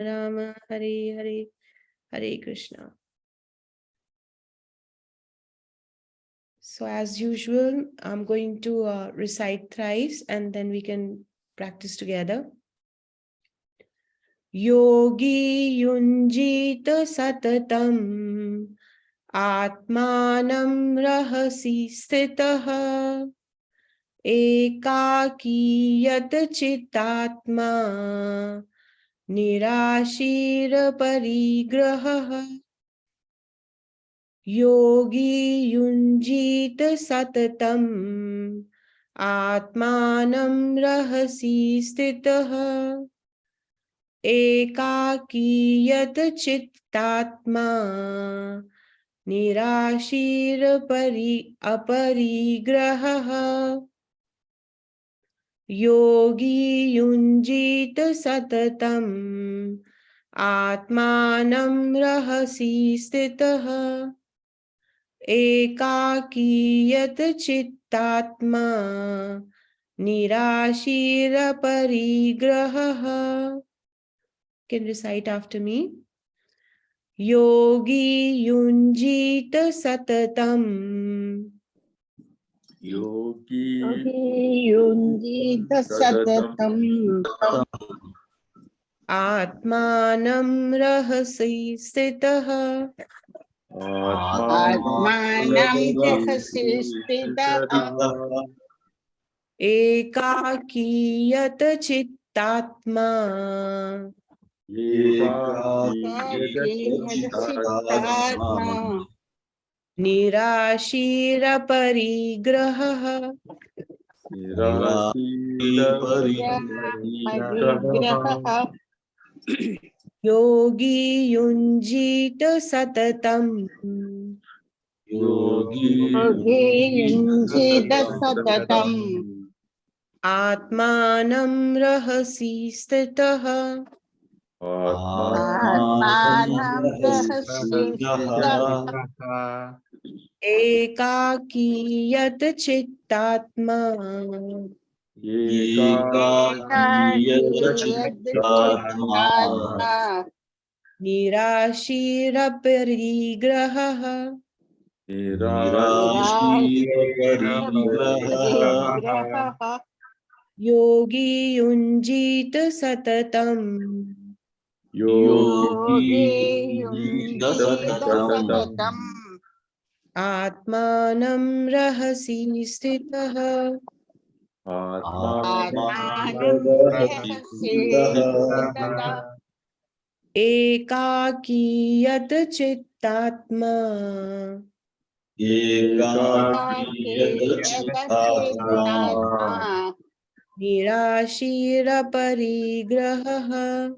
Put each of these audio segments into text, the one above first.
Rama, Hare Hare, Hare Krishna. So as usual, I'm going to recite thrice and then we can practice together. Yogi yunjita satatam atmanam rahasi sthitah ekaki yat chittatma nirashira parigrahah. Yogi yunjita satatam atmanam rahasi sthitah ekaki yat chittatma nirashir aparigrahah. Yogi yunjita satatam atmanam rahasi sthitah ekaki yat chittatma nirashira parigrahah. Can recite after me. Yogi yunjita satatam Yogi yunjita satatam atmanam rahasi sthitah atmanam rahasi sthitah ekaki yat chittatma chittatma nirashira parigrahah. parigrahah. Yogi yunjita satatam Yogi yunjita satatam atmanam rahasi sthitah atmanam rahasi sthitah ekaki yat chittatma chittatma nirashira parigrahah. parigrahah. Yogi yunjita satatam Yogi yunjita satatam atmanam rahasi sthitah atmanam rahasi sthitah ekaki yat chittatma chittatma nirashira parigrahah. nirashira parigrahah.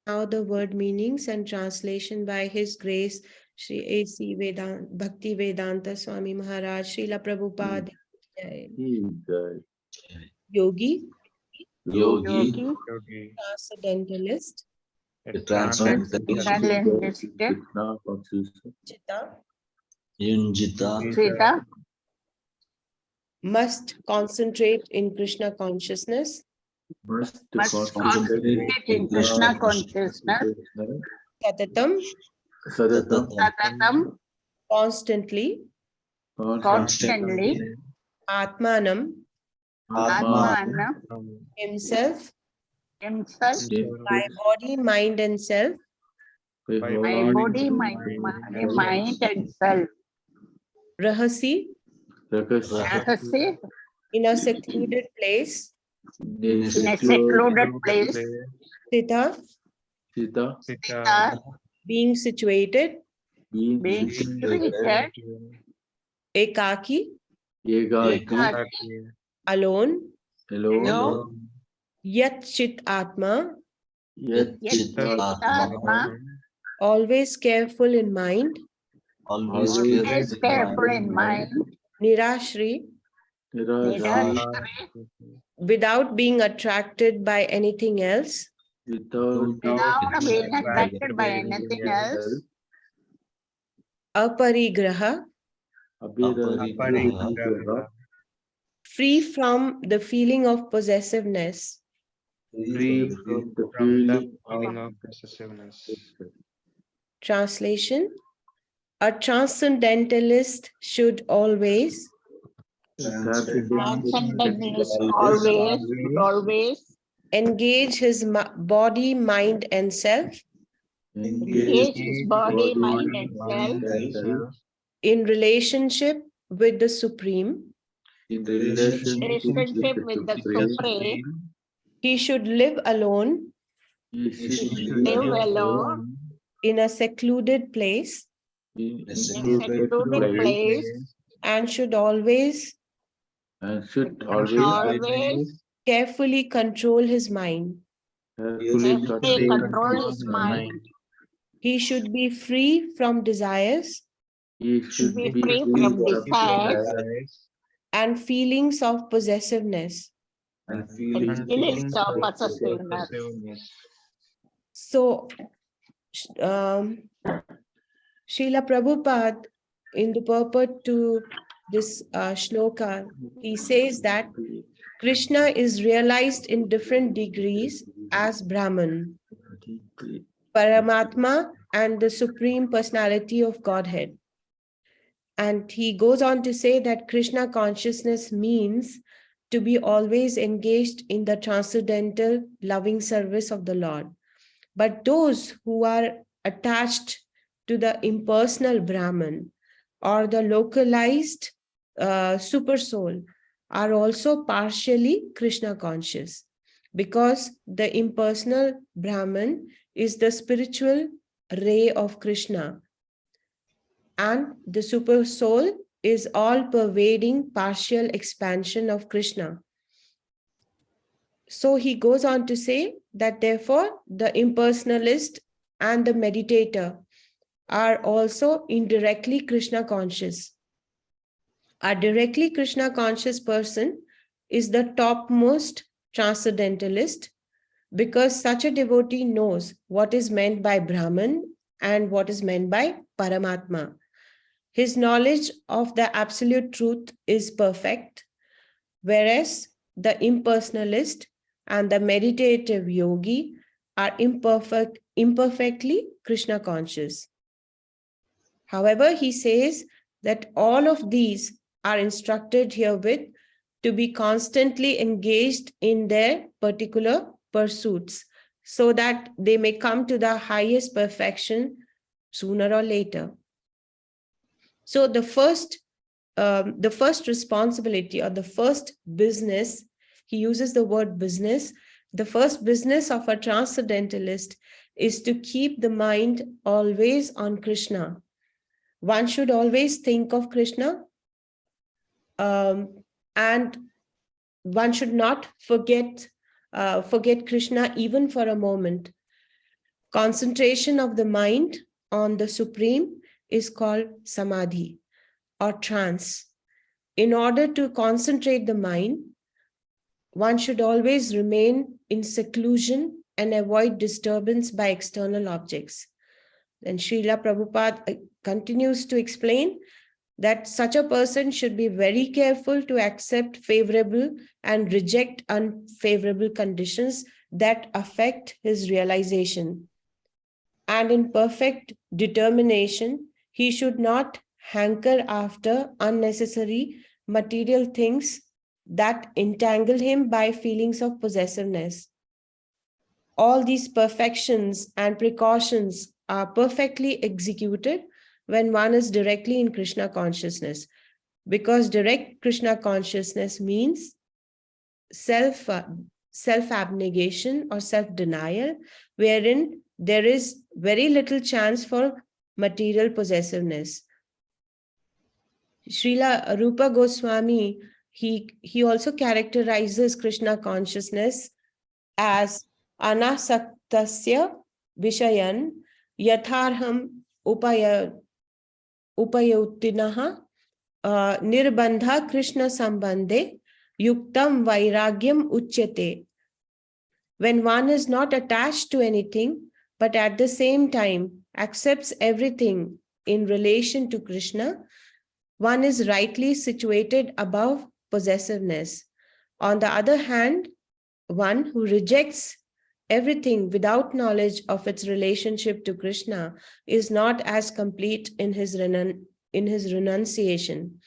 Now the word meanings and translation by His Grace Shri A.C. Bhakti Vedanta Swami Maharaj Srila Prabhupada. Yogi, Yogi, transcendentalist, transcendentalist, Chitta, Yunjita, must concentrate in Krishna consciousness, must concentrate in Krishna consciousness, Satatam, Satatam, constantly, constantly, Atmanam, Atmana, himself, himself, by body, mind and self, my body, my mind and self, Rahasi, Rahasi, in a secluded place, in a secluded place, Sthita, Sita, being situated, being situated, Ekaki, alone, alone, Yat Chit Atma, Yat-Chit-Atma, always careful in mind, always careful in mind, Nirashri, Nirashri, without being attracted by anything else, without being attracted by anything else, Aparigraha, free from the feeling of possessiveness. free from the feeling of possessiveness. Translation: a transcendentalist should always transcendentalist Always engage his body, mind, and self engage his body, body, mind, and mind, self and self in relationship with the Supreme. in relationship with relationship the with the Supreme. Supreme. He should live alone He He should should live live alone alone in a secluded place in in a secluded secluded place place and should always and should and always always carefully control his mind. carefully carefully control control his his mind. mind. He should be free from desires He Should should be be free free from from desires desires and feelings of possessiveness. and and feelings feelings of of possessiveness. possessiveness. So, um, Srila Prabhupada, in the purport to this shloka, he says that Krishna is realized in different degrees as Brahman, Paramatma, and the Supreme Personality of Godhead. And he goes on to say that Krishna consciousness means to be always engaged in the transcendental loving service of the Lord. But those who are attached to the impersonal Brahman or the localized super soul are also partially Krishna conscious, because the impersonal Brahman is the spiritual ray of Krishna, and the super soul is all pervading partial expansion of Krishna. So he goes on to say that therefore the impersonalist and the meditator are also indirectly Krishna conscious. A directly Krishna conscious person is the topmost transcendentalist, because such a devotee knows what is meant by Brahman and what is meant by Paramatma. His knowledge of the absolute truth is perfect, whereas the impersonalist and the meditative yogi are imperfectly Krishna conscious. However, he says that all of these are instructed herewith to be constantly engaged in their particular pursuits, so that they may come to the highest perfection sooner or later. So the first responsibility, or the first business, he uses the word business, the first business of a transcendentalist is to keep the mind always on Krishna. One should always think of Krishna, and one should not forget Krishna even for a moment. Concentration of the mind on the Supreme is called samadhi or trance. In order to concentrate the mind, one should always remain in seclusion and avoid disturbance by external objects. Then Srila Prabhupada continues to explain that such a person should be very careful to accept favorable and reject unfavorable conditions that affect his realization. And in perfect determination, he should not hanker after unnecessary material things that entangle him by feelings of possessiveness. All these perfections and precautions are perfectly executed when one is directly in Krishna consciousness, because direct Krishna consciousness means self-abnegation or self-denial, wherein there is very little chance for material possessiveness. Srila Rupa Goswami, he also characterizes Krishna consciousness as anasaktasya vishayan yatharham upayutinaha nirbandha Krishna sambandhe yuktam vairagyam uchyate. When one is not attached to anything, but at the same time accepts everything in relation to Krishna, one is rightly situated above possessiveness. On the other hand, one who rejects everything without knowledge of its relationship to Krishna is not as complete in his renunciation.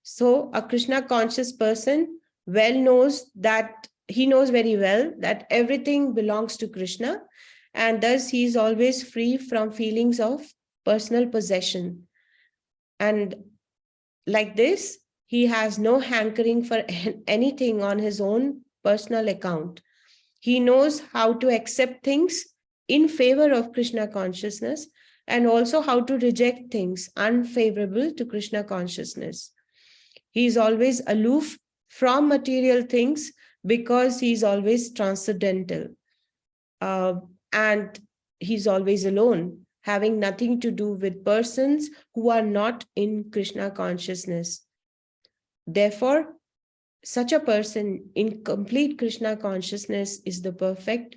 So a Krishna conscious person knows very well that everything belongs to Krishna, and thus he is always free from feelings of personal possession. And like this, he has no hankering for anything on his own personal account. He knows how to accept things in favor of Krishna consciousness and also how to reject things unfavorable to Krishna consciousness. He is always aloof from material things because he is always transcendental. And he's always alone, having nothing to do with persons who are not in Krishna consciousness. Therefore, such a person in complete Krishna consciousness is the perfect